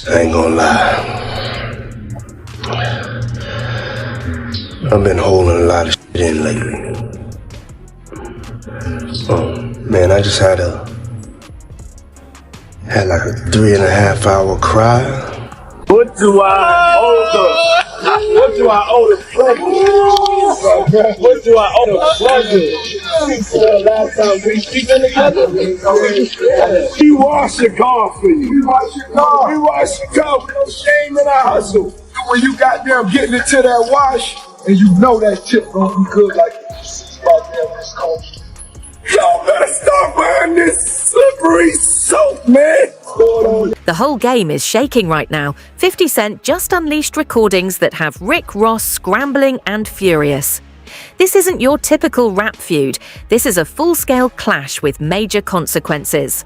I ain't gonna lie. I've been holding a lot of shit in lately. Man, I just had like a 3.5 hour cry. What do I owe the pleasure? What do I owe the pleasure? Last time we speaking together, we wash your car for you. We wash your car. We wash your car with no shame in our hustle. When you got them getting into that wash, and you know that chip gonna be good like this goddamn this cold. Y'all better start buying this slippery soap, man. The whole game is shaking right now. 50 Cent just unleashed recordings that have Rick Ross scrambling and furious. This isn't your typical rap feud. This is a full-scale clash with major consequences.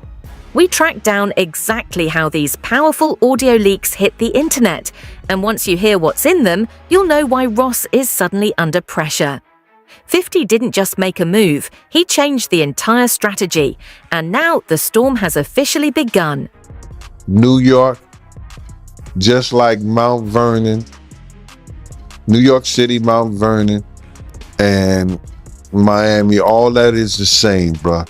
We tracked down exactly how these powerful audio leaks hit the internet, and once you hear what's in them, you'll know why Ross is suddenly under pressure. 50 didn't just make a move, he changed the entire strategy, and now the storm has officially begun. New York, just like Mount Vernon, New York City, Mount Vernon, and Miami, all that is the same, bruh.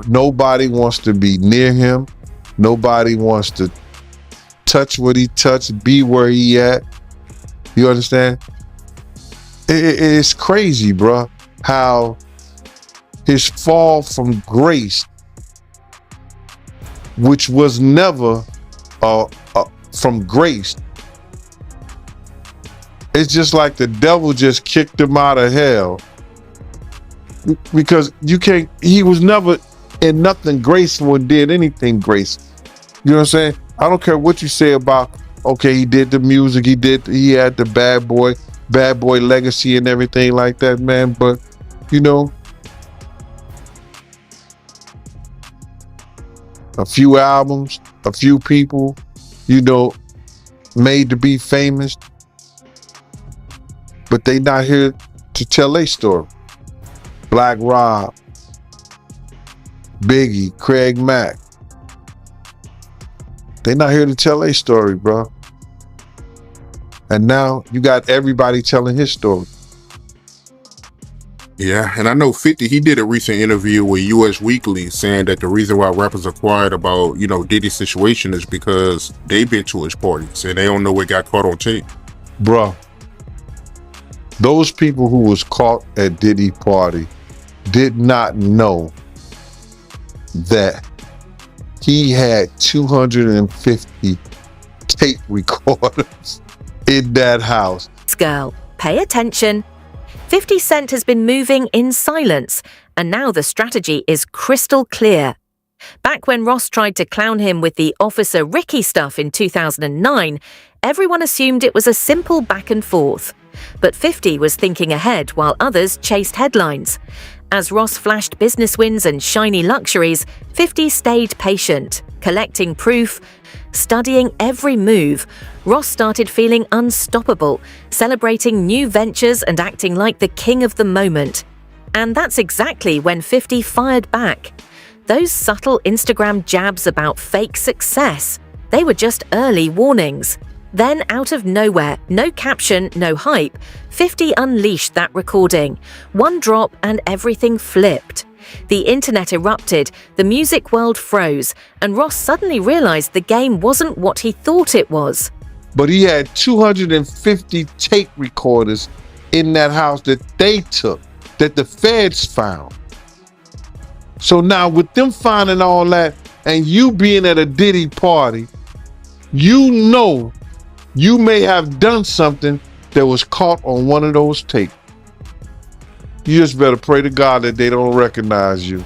Nobody wants to be near him. Nobody wants to touch what he touched, be where he at. You understand? It's crazy, bruh, how his fall from grace, which was never from grace. It's just like the devil just kicked him out of hell. Because he was never in nothing graceful and did anything graceful. You know what I'm saying? I don't care what you say about, okay, he did the music, he had the bad boy legacy and everything like that, man. But, you know, a few albums, a few people, you know, made to be famous, but they not here to tell their story. Black Rob, Biggie, Craig Mack. They not here to tell their story, bro. And now you got everybody telling his story. Yeah, and I know 50, he did a recent interview with US Weekly saying that the reason why rappers are quiet about, you know, Diddy's situation is because they've been to his parties and they don't know what got caught on tape. Bro, those people who was caught at Diddy party did not know that he had 250 tape recorders in that house. Girl, pay attention. 50 Cent has been moving in silence, and now the strategy is crystal clear. Back when Ross tried to clown him with the Officer Ricky stuff in 2009, everyone assumed it was a simple back and forth. But 50 was thinking ahead while others chased headlines. As Ross flashed business wins and shiny luxuries, 50 stayed patient, collecting proof, studying every move. Ross started feeling unstoppable, celebrating new ventures and acting like the king of the moment. And that's exactly when 50 fired back. Those subtle Instagram jabs about fake success, they were just early warnings. Then, out of nowhere, no caption, no hype, 50 unleashed that recording. One drop and everything flipped. The internet erupted, the music world froze, and Ross suddenly realized the game wasn't what he thought it was. But he had 250 tape recorders in that house that they took, that the feds found. So now with them finding all that and you being at a Diddy party, you know you may have done something that was caught on one of those tapes. You just better pray to God that they don't recognize you.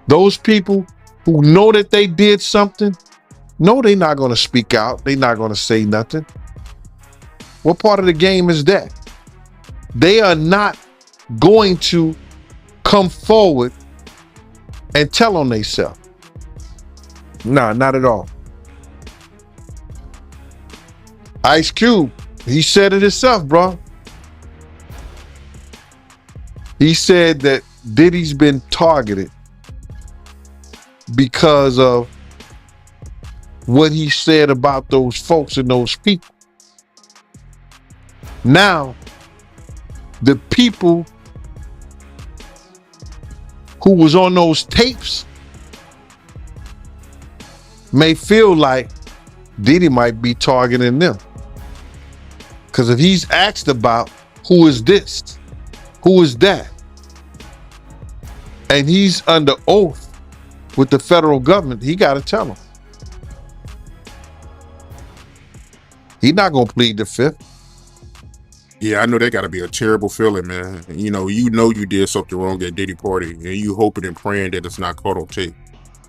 Those people who know that they did something, no, they're not going to speak out. They're not going to say nothing. What part of the game is that? They are not going to come forward and tell on themselves. Nah, not at all. Ice Cube, he said it himself, bro. He said that Diddy's been targeted because of what he said about those folks and those people. Now, the people who was on those tapes may feel like Diddy might be targeting them. Because if he's asked about who is this, who is that, and he's under oath with the federal government, he got to tell them. He's not going to plead the fifth. Yeah, I know that got to be a terrible feeling, man. You know you did something wrong at Diddy party, and you hoping and praying that it's not caught on tape.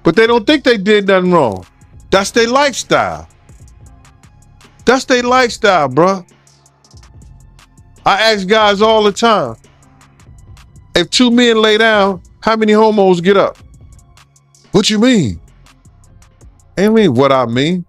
But they don't think they did nothing wrong. That's their lifestyle. That's their lifestyle, bro. I ask guys all the time, if two men lay down, how many homos get up? What you mean? I mean what I mean.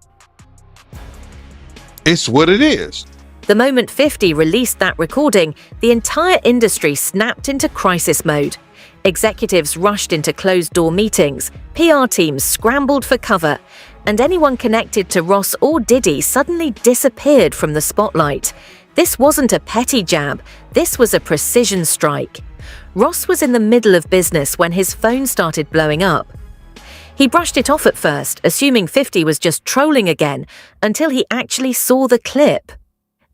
It's what it is. The moment 50 released that recording, the entire industry snapped into crisis mode. Executives rushed into closed-door meetings, PR teams scrambled for cover, and anyone connected to Ross or Diddy suddenly disappeared from the spotlight. This wasn't a petty jab, this was a precision strike. Ross was in the middle of business when his phone started blowing up. He brushed it off at first, assuming 50 was just trolling again, until he actually saw the clip.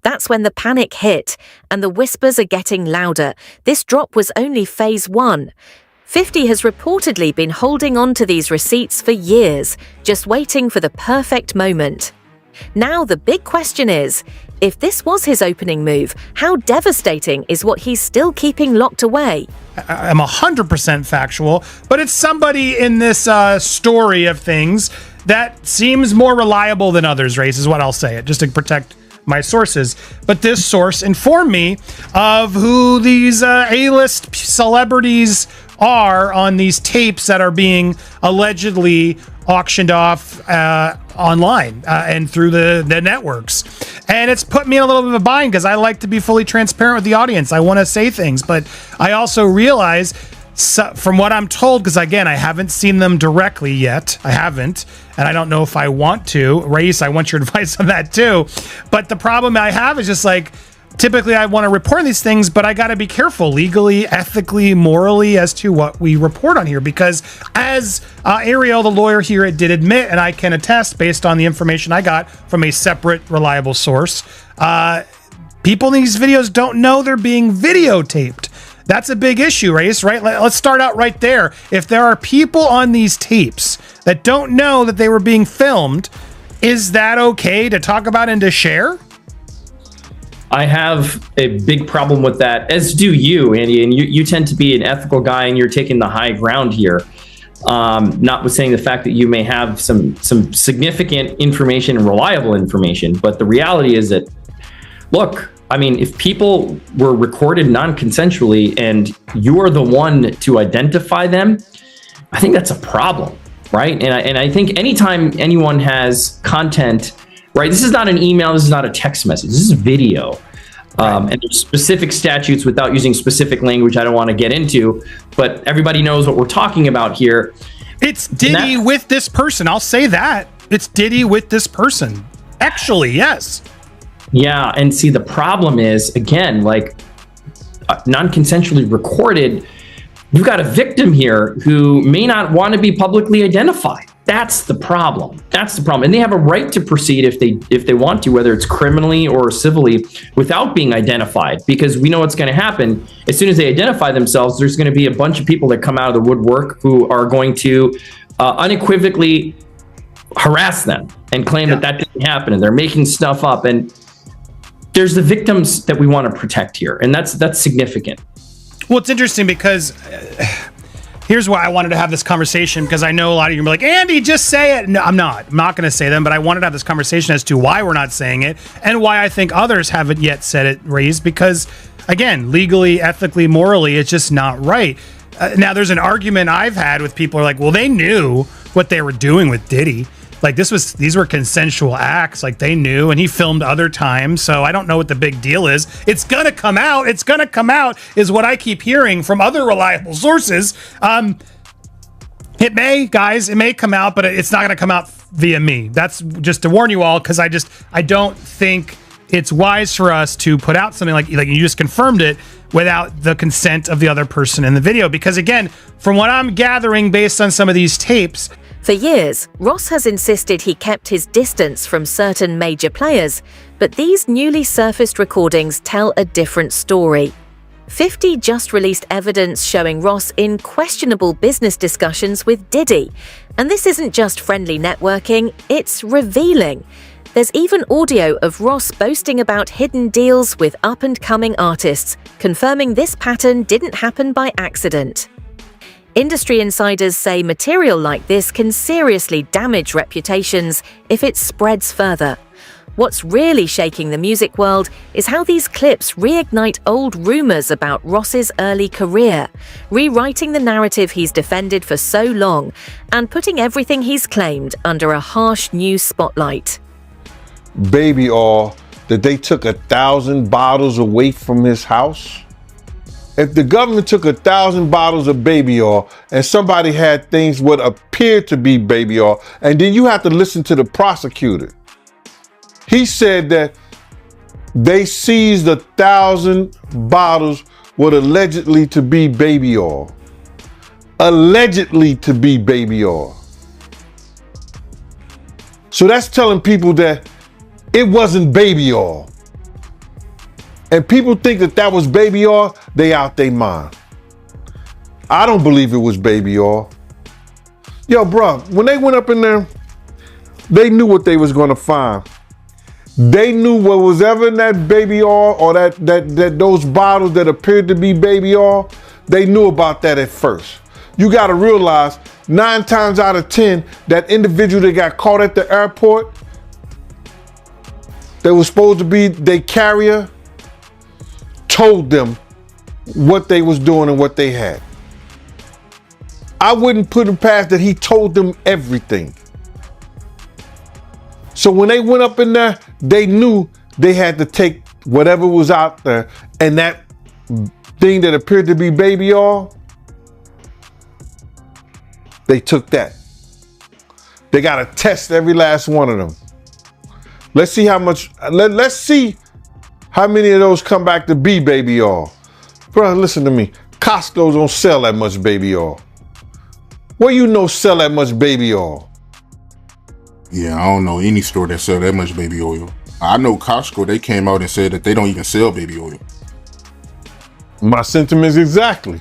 That's when the panic hit, and the whispers are getting louder. This drop was only phase 1. 50 has reportedly been holding on to these receipts for years, just waiting for the perfect moment. Now the big question is, if this was his opening move, how devastating is what he's still keeping locked away? I'm 100% factual, but it's somebody in this story of things that seems more reliable than others, Race, is what I'll say, just to protect my sources. But this source informed me of who these A-list celebrities are on these tapes that are being allegedly auctioned off online and through the networks. And it's put me in a little bit of a bind because I like to be fully transparent with the audience. I want to say things, but I also realize from what I'm told, because again, I haven't seen them directly yet. I haven't, and I don't know if I want to. Race, I want your advice on that too. But the problem I have is just like, typically I want to report these things, but I got to be careful legally, ethically, morally as to what we report on here. Because as Ariel, the lawyer here, did admit, and I can attest based on the information I got from a separate, reliable source, people in these videos don't know they're being videotaped. That's a big issue, Race, right? Let's start out right there. If there are people on these tapes that don't know that they were being filmed, is that okay to talk about and to share? I have a big problem with that, as do you, Andy. And you tend to be an ethical guy, and you're taking the high ground here. Notwithstanding the fact that you may have some significant information and reliable information, but the reality is that, look, I mean, if people were recorded non-consensually and you are the one to identify them, I think that's a problem, right? And I think anytime anyone has content, right, this is not an email, this is not a text message, this is video. And there's specific statutes without using specific language I don't want to get into, but everybody knows what we're talking about here. It's Diddy with this person, I'll say that. It's Diddy with this person. Actually, yes. Yeah, and see, the problem is, again, like non-consensually recorded, you've got a victim here who may not want to be publicly identified. That's the problem. That's the problem. And they have a right to proceed if they want to, whether it's criminally or civilly, without being identified, because we know what's going to happen. As soon as they identify themselves, there's going to be a bunch of people that come out of the woodwork who are going to unequivocally harass them and claim that didn't happen, and they're making stuff up. And there's the victims that we want to protect here, and that's significant. Well, it's interesting because here's why I wanted to have this conversation, because I know a lot of you are like, Andy, just say it. No, I'm not going to say them, but I wanted to have this conversation as to why we're not saying it and why I think others haven't yet said it, Raised, because again, legally, ethically, morally, it's just not right. Now, there's an argument I've had with people who are like, well, they knew what they were doing with Diddy. Like these were consensual acts, like they knew, and he filmed other times. So I don't know what the big deal is. It's gonna come out. It's gonna come out is what I keep hearing from other reliable sources. It may, guys, it may come out, but it's not going to come out via me. That's just to warn you all, because I don't think it's wise for us to put out something like you just confirmed it without the consent of the other person in the video. Because again, from what I'm gathering based on some of these tapes, For years, Ross has insisted he kept his distance from certain major players, but these newly surfaced recordings tell a different story. 50 just released evidence showing Ross in questionable business discussions with Diddy. And this isn't just friendly networking, it's revealing. There's even audio of Ross boasting about hidden deals with up-and-coming artists, confirming this pattern didn't happen by accident. Industry insiders say material like this can seriously damage reputations if it spreads further. What's really shaking the music world is how these clips reignite old rumors about Ross's early career, rewriting the narrative he's defended for so long and putting everything he's claimed under a harsh new spotlight. Baby oil that they took 1,000 bottles away from his house. If the government took 1,000 bottles of baby oil and somebody had things what appeared to be baby oil, and then you have to listen to the prosecutor. He said that they seized 1,000 bottles what allegedly to be baby oil. Allegedly to be baby oil. So that's telling people that it wasn't baby oil. And people think that that was baby oil, they out their mind. I don't believe it was baby oil. Yo, bro, when they went up in there, they knew what they was gonna find. They knew what was ever in that baby oil or that those bottles that appeared to be baby oil, they knew about that at first. You gotta realize 9 times out of 10, that individual that got caught at the airport, that was supposed to be their carrier, told them what they was doing and what they had. I wouldn't put him past that he told them everything. So when they went up in there, they knew they had to take whatever was out there, and that thing that appeared to be baby oil, they took that. They got to test every last one of them. Let's see how much, let's see how many of those come back to be baby oil. Bro, listen to me. Costco don't sell that much baby oil. Where you know sell that much baby oil? Yeah, I don't know any store that sell that much baby oil. I know Costco, they came out and said that they don't even sell baby oil. My sentiments exactly.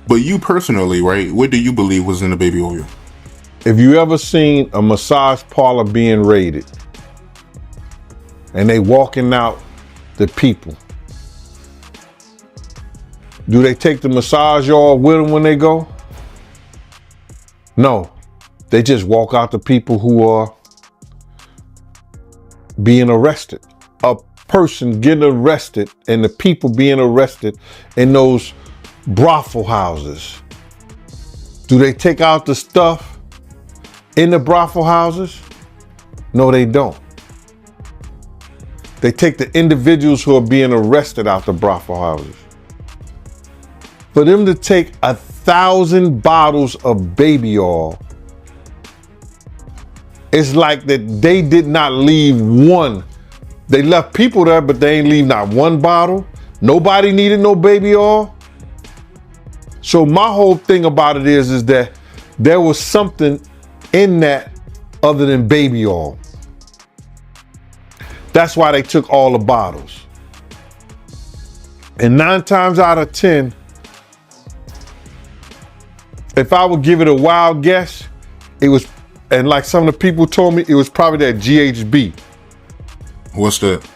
But you personally, right, what do you believe was in the baby oil? If you ever seen a massage parlor being raided and they walking out the people, do they take the massage oil with them when they go? No, they just walk out the people who are being arrested. A person getting arrested and the people being arrested in those brothel houses. Do they take out the stuff in the brothel houses? No, they don't. They take the individuals who are being arrested out the brothel houses. For them to take 1,000 bottles of baby oil, it's like that they did not leave one. They left people there, but they ain't leave not one bottle. Nobody needed no baby oil. So my whole thing about it is that there was something in that other than baby oil. That's why they took all the bottles. And 9 times out of 10, if I would give it a wild guess, it was, and like some of the people told me, it was probably that GHB. What's that?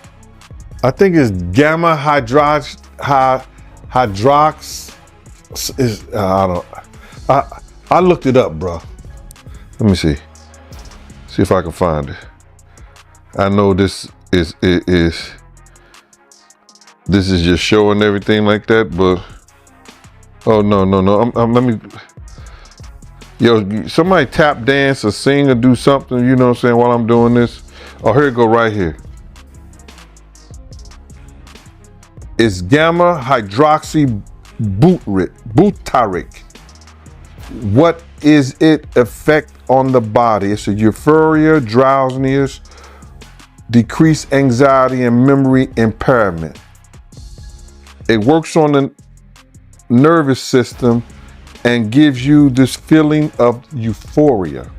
I think it's gamma hydrox. I looked it up, bro. Let me see if I can find it. I know this is just showing everything like that, but oh no. Let me. Yo, somebody tap dance or sing or do something, you know what I'm saying, while I'm doing this. Oh, here it go right here. It's gamma hydroxy butyric. what is it effect on the body? It's a euphoria, drowsiness, decreased anxiety, and memory impairment. It works on the nervous system and gives you this feeling of euphoria.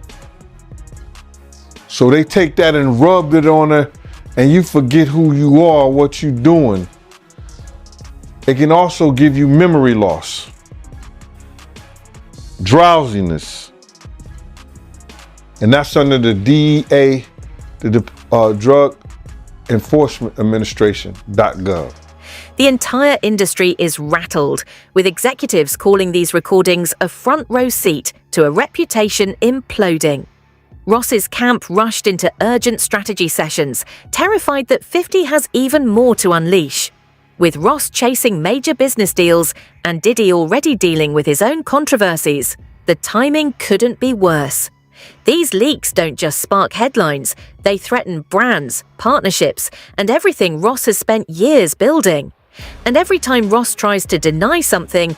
So they take that and rubbed it on her, and you forget who you are, what you're doing. It can also give you memory loss, drowsiness, and that's under the DEA, the Drug Enforcement Administration.gov. The entire industry is rattled, with executives calling these recordings a front row seat to a reputation imploding. Ross's camp rushed into urgent strategy sessions, terrified that 50 has even more to unleash. With Ross chasing major business deals and Diddy already dealing with his own controversies, the timing couldn't be worse. These leaks don't just spark headlines, they threaten brands, partnerships, and everything Ross has spent years building. And every time Ross tries to deny something,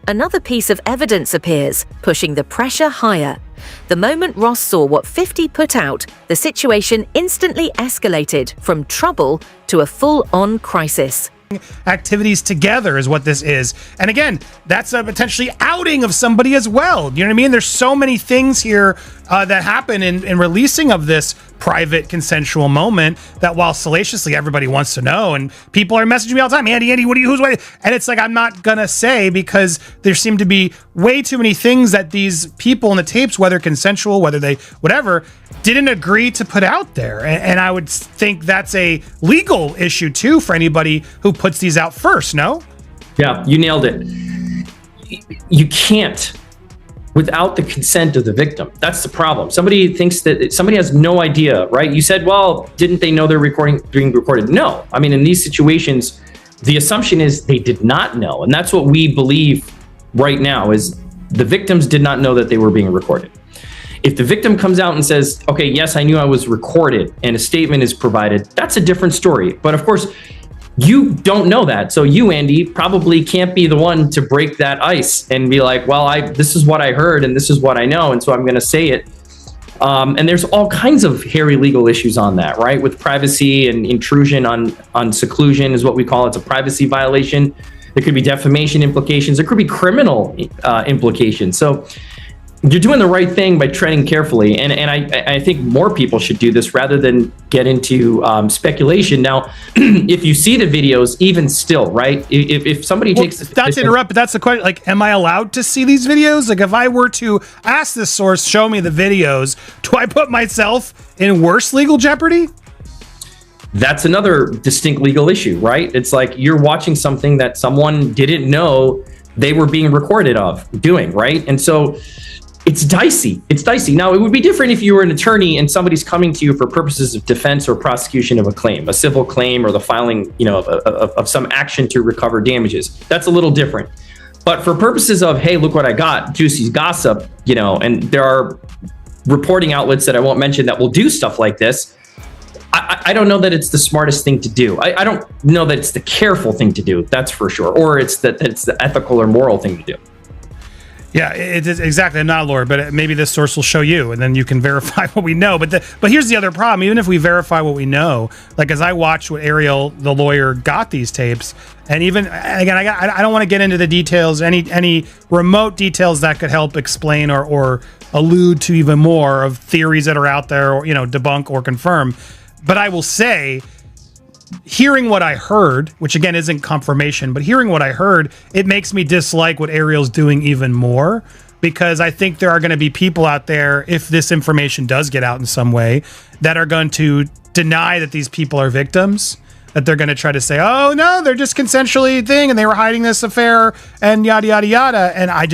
another piece of evidence appears, pushing the pressure higher. The moment Ross saw what 50 put out, the situation instantly escalated from trouble to a full-on crisis. Activities together is what this is. And again, that's a potentially outing of somebody as well. You know what I mean? There's so many things here that happen in releasing of this private consensual moment that while salaciously everybody wants to know, and people are messaging me all the time, Andy, who's waiting? And it's like, I'm not gonna say, because there seem to be way too many things that these people in the tapes, whether consensual, whether they, whatever, didn't agree to put out there. And I would think that's a legal issue too for anybody who puts these out first, no? Yeah, you nailed it. You can't without the consent of the victim. That's the problem. Somebody thinks that somebody has no idea, right? You said, well, didn't they know they're being recorded? No. I mean, in these situations, the assumption is they did not know. And that's what we believe right now is the victims did not know that they were being recorded. If the victim comes out and says, okay, yes, I knew I was recorded, and a statement is provided, that's a different story. But of course, you don't know that. So you, Andy, probably can't be the one to break that ice and be like, well, this is what I heard and this is what I know, and so I'm going to say it. And there's all kinds of hairy legal issues on that, right? With privacy and intrusion on seclusion is what we call it. It's a privacy violation. There could be defamation implications. There could be criminal implications. So you're doing the right thing by treading carefully. And I think more people should do this rather than get into speculation. Now, if you see the videos, even still, right? If somebody takes the not to interrupt, but that's the question. Like, am I allowed to see these videos? Like, if I were to ask this source, show me the videos, do I put myself in worse legal jeopardy? That's another distinct legal issue, right? It's like you're watching something that someone didn't know they were being recorded of doing, right? And so it's dicey. It's dicey. Now, it would be different if you were an attorney and somebody's coming to you for purposes of defense or prosecution of a claim, a civil claim, or the filing, of some action to recover damages. That's a little different. But for purposes of, hey, look what I got, juicy gossip, and there are reporting outlets that I won't mention that will do stuff like this. I don't know that it's the smartest thing to do. I don't know that it's the careful thing to do. That's for sure. Or it's the ethical or moral thing to do. Yeah, it is exactly. I'm not a lawyer, but maybe this source will show you, and then you can verify what we know. But here's the other problem. Even if we verify what we know, like as I watched what Ariel, the lawyer, got these tapes, and even again, I don't want to get into the details, any remote details that could help explain or allude to even more of theories that are out there, or debunk or confirm. But I will say, hearing what I heard, which again isn't confirmation, but hearing what I heard, it makes me dislike what Ariel's doing even more, because I think there are going to be people out there, if this information does get out in some way, that are going to deny that these people are victims, that they're going to try to say, oh no, they're just consensually thing and they were hiding this affair and yada, yada, yada. And I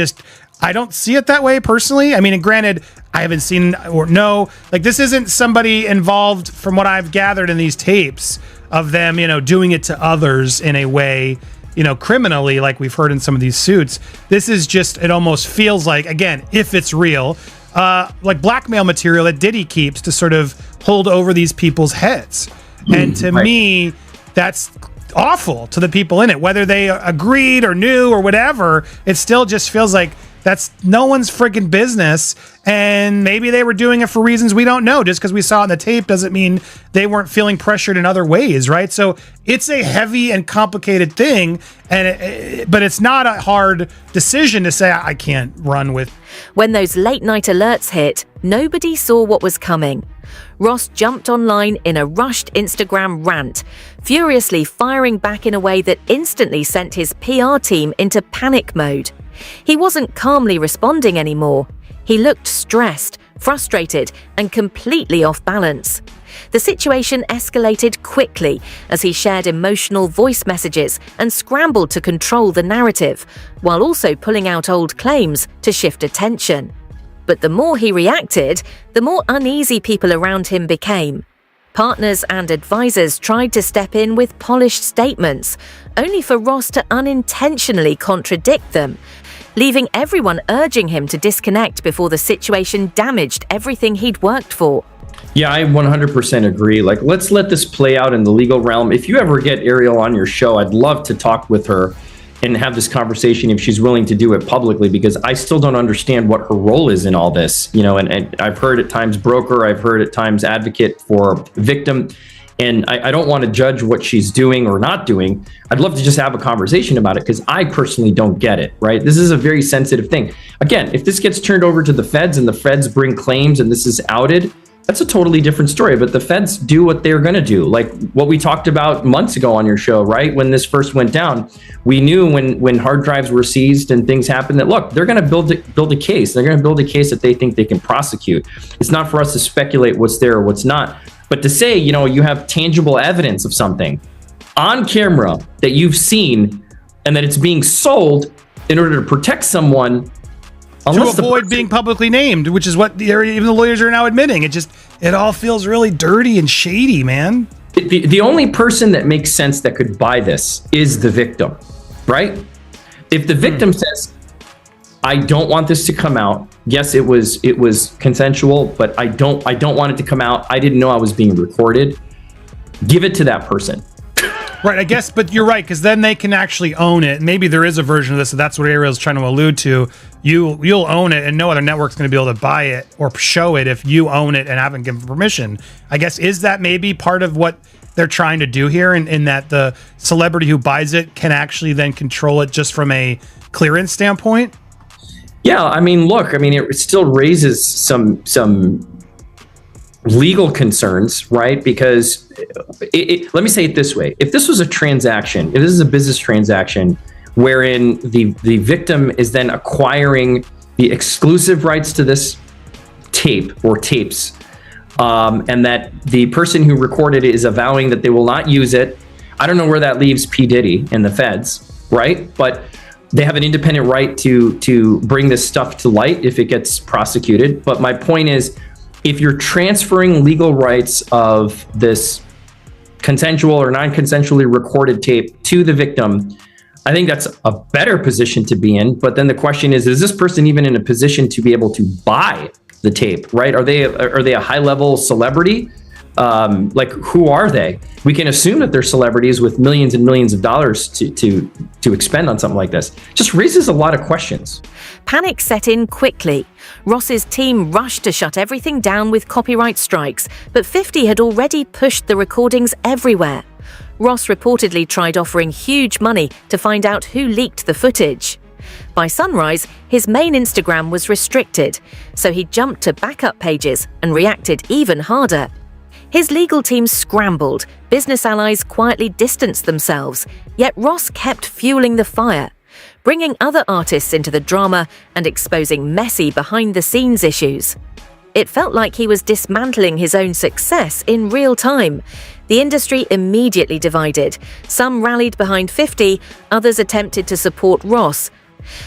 don't see it that way personally. I mean, and granted, I haven't seen or know, like this isn't somebody involved from what I've gathered in these tapes of them, doing it to others in a way, criminally, like we've heard in some of these suits. This is just, it almost feels like, again, if it's real, like blackmail material that Diddy keeps to sort of hold over these people's heads. And to me, that's awful to the people in it, whether they agreed or knew or whatever. It still just feels like That's no one's freaking business. And maybe they were doing it for reasons we don't know. Just because we saw it in the tape doesn't mean they weren't feeling pressured in other ways, right? So it's a heavy and complicated thing, but it's not a hard decision to say I can't run with. When those late night alerts hit, nobody saw what was coming. Ross jumped online in a rushed Instagram rant, furiously firing back in a way that instantly sent his PR team into panic mode. He wasn't calmly responding anymore. He looked stressed, frustrated, and completely off balance. The situation escalated quickly as he shared emotional voice messages and scrambled to control the narrative, while also pulling out old claims to shift attention. But the more he reacted, the more uneasy people around him became. Partners and advisors tried to step in with polished statements, only for Ross to unintentionally contradict them, leaving everyone urging him to disconnect before the situation damaged everything he'd worked for. Yeah, I 100% agree. Like, let's let this play out in the legal realm. If you ever get Ariel on your show, I'd love to talk with her and have this conversation if she's willing to do it publicly, because I still don't understand what her role is in all this. You know, and I've heard at times broker, I've heard at times advocate for victim, and I don't want to judge what she's doing or not doing. I'd love to just have a conversation about it, because I personally don't get it, right? This is a very sensitive thing. Again, if this gets turned over to the feds and the feds bring claims and this is outed, that's a totally different story. But the feds do what they're going to do. Like what we talked about months ago on your show, right? When this first went down, we knew when hard drives were seized and things happened that, look, they're going to build a case. They're going to build a case that they think they can prosecute. It's not for us to speculate what's there or what's not. But to say, you know, you have tangible evidence of something on camera that you've seen and that it's being sold in order to protect someone, to avoid being publicly named, which is what even the lawyers are now admitting. It all feels really dirty and shady, man. The only person that makes sense that could buy this is the victim, right? If the victim says, I don't want this to come out. Yes, it was consensual, but I don't want it to come out. I didn't know I was being recorded. Give it to that person. Right, I guess, but you're right, because then they can actually own it. Maybe there is a version of this, so that's what Ariel's trying to allude to. You'll own it, and no other network's going to be able to buy it or show it if you own it and haven't given permission. I guess, is that maybe part of what they're trying to do here, in that the celebrity who buys it can actually then control it just from a clearance standpoint? Yeah, I mean, look, it still raises some legal concerns, right? Because let me say it this way. If this was a transaction, if this is a business transaction wherein the victim is then acquiring the exclusive rights to this tape or tapes, and that the person who recorded it is avowing that they will not use it, I don't know where that leaves P. Diddy and the feds, right? But they have an independent right to bring this stuff to light if it gets prosecuted. But my point is, if you're transferring legal rights of this consensual or non-consensually recorded tape to the victim, I think that's a better position to be in. But then the question is this person even in a position to be able to buy the tape, right? Are they a high-level celebrity? Like, who are they? We can assume that they're celebrities with millions and millions of dollars to expend on something like this. Just raises a lot of questions. Panic set in quickly. Ross's team rushed to shut everything down with copyright strikes, but 50 had already pushed the recordings everywhere. Ross reportedly tried offering huge money to find out who leaked the footage. By sunrise, his main Instagram was restricted, so he jumped to backup pages and reacted even harder. His legal team scrambled, business allies quietly distanced themselves, yet Ross kept fueling the fire, bringing other artists into the drama and exposing messy behind-the-scenes issues. It felt like he was dismantling his own success in real time. The industry immediately divided. Some rallied behind 50, others attempted to support Ross.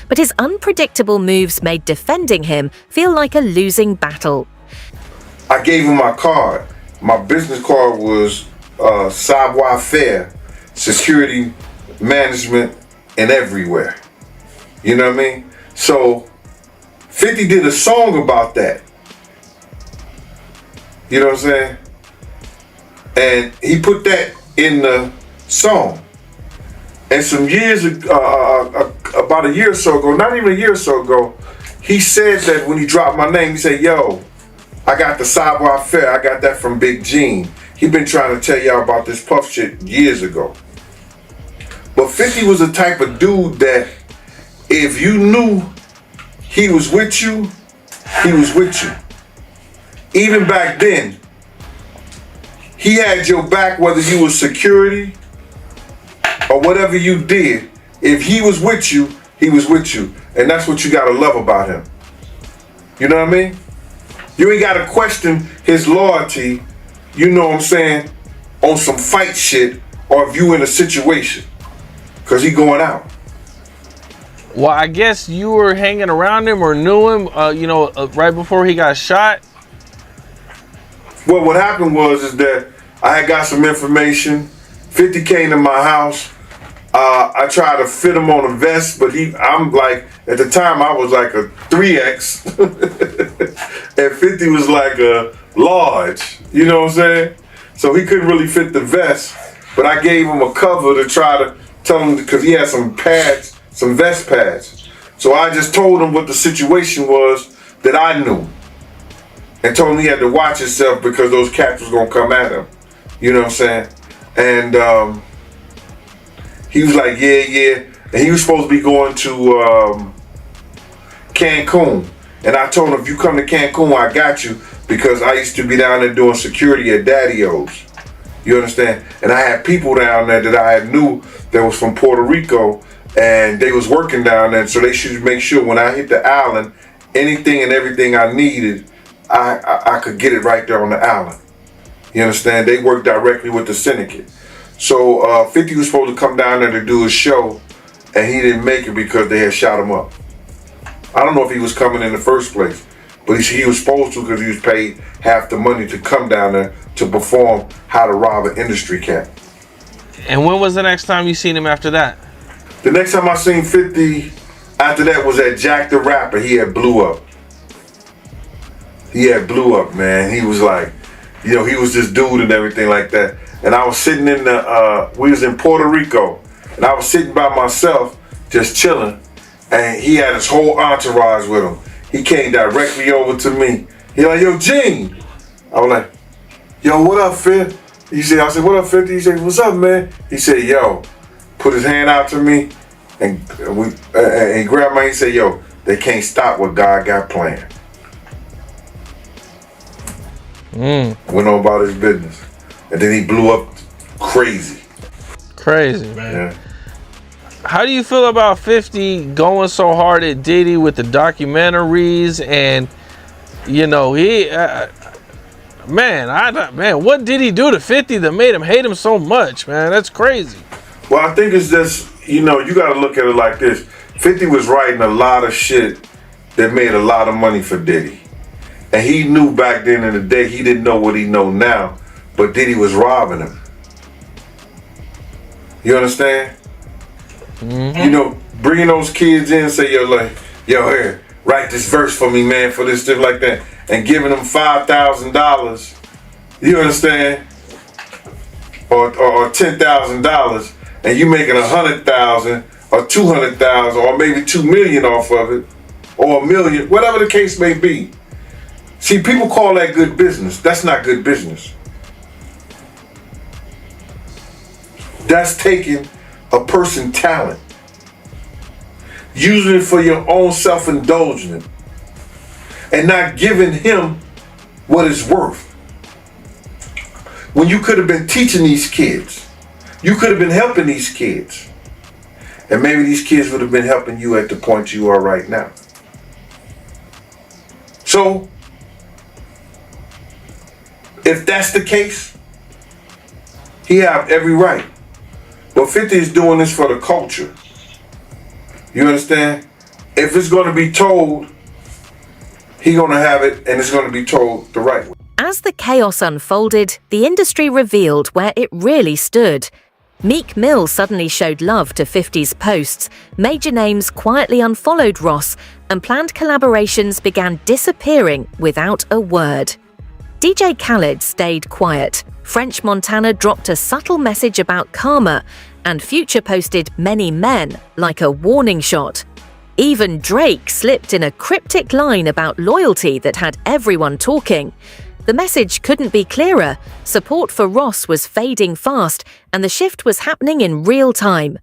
But his unpredictable moves made defending him feel like a losing battle. I gave him my card. My business card was savoir-faire, security, management, and everywhere. You know what I mean? So 50 did a song about that. You know what I'm saying? And he put that in the song. And some years, about a year or so ago, not even a year or so ago, he said that when he dropped my name, he said, yo, I got the Savoir Faire. I got that from Big Gene. He been trying to tell y'all about this Puff shit years ago. But 50 was the type of dude that if you knew he was with you, he was with you. Even back then, he had your back whether you was security or whatever you did. If he was with you, he was with you. And that's what you gotta love about him. You know what I mean? You ain't gotta question his loyalty, you know what I'm saying, on some fight shit or if you in a situation. Cause he going out. Well, I guess you were hanging around him or knew him, right before he got shot. Well, what happened was that I had got some information. 50 came to my house. I tried to fit him on a vest, but I'm like, at the time I was like a 3X. And 50 was like a large, you know what I'm saying? So he couldn't really fit the vest, but I gave him a cover to try to tell him, because he had some pads, some vest pads. So I just told him what the situation was that I knew. And told him he had to watch himself because those cats was gonna come at him. You know what I'm saying? And he was like, yeah. And he was supposed to be going to Cancun. And I told him, if you come to Cancun, I got you, because I used to be down there doing security at Daddy-O's. You understand? And I had people down there that I had knew that was from Puerto Rico, and they was working down there, so they should make sure when I hit the island, anything and everything I needed, I could get it right there on the island. You understand? They work directly with the syndicate. So 50 was supposed to come down there to do a show, and he didn't make it because they had shot him up. I don't know if he was coming in the first place, but he was supposed to, because he was paid half the money to come down there to perform How to Rob an Industry Cat. And when was the next time you seen him after that? The next time I seen 50 after that was at Jack the Rapper. He had blew up. Man. He was like, he was this dude and everything like that. And I was sitting we was in Puerto Rico, and I was sitting by myself, just chilling, and he had his whole entourage with him. He came directly over to me. He like, yo, Gene. I was like, yo, what up, Fifth? I said, what up, 50? He said, what's up, man? He said, yo, put his hand out to me, and he grabbed my, he said, yo, they can't stop what God got planned. Went on about his business. And then he blew up crazy. Crazy, man. Yeah. How do you feel about 50 going so hard at Diddy with the documentaries and, what did he do to 50 that made him hate him so much, man? That's crazy. Well, I think it's just, you got to look at it like this. 50 was writing a lot of shit that made a lot of money for Diddy. And he knew back then in the day, he didn't know what he know now, but Diddy was robbing him. You understand? Mm-hmm. Bringing those kids in and say, yo, here, write this verse for me, man, for this, stuff like that, and giving them $5,000, you understand? Or $10,000, and you making $100,000 or $200,000 or maybe $2 million off of it, or $1 million, whatever the case may be. See, people call that good business. That's not good business. That's taking a person's talent, using it for your own self-indulgence, and not giving him what it's worth. When you could have been teaching these kids, you could have been helping these kids, and maybe these kids would have been helping you at the point you are right now. So, if that's the case, he have every right. But 50 is doing this for the culture. You understand? If it's going to be told, he going to have it, and it's going to be told the right way. As the chaos unfolded, the industry revealed where it really stood. Meek Mill suddenly showed love to 50's posts, major names quietly unfollowed Ross, and planned collaborations began disappearing without a word. DJ Khaled stayed quiet. French Montana dropped a subtle message about karma, and Future posted many men like a warning shot. Even Drake slipped in a cryptic line about loyalty that had everyone talking. The message couldn't be clearer. Support for Ross was fading fast, and the shift was happening in real time.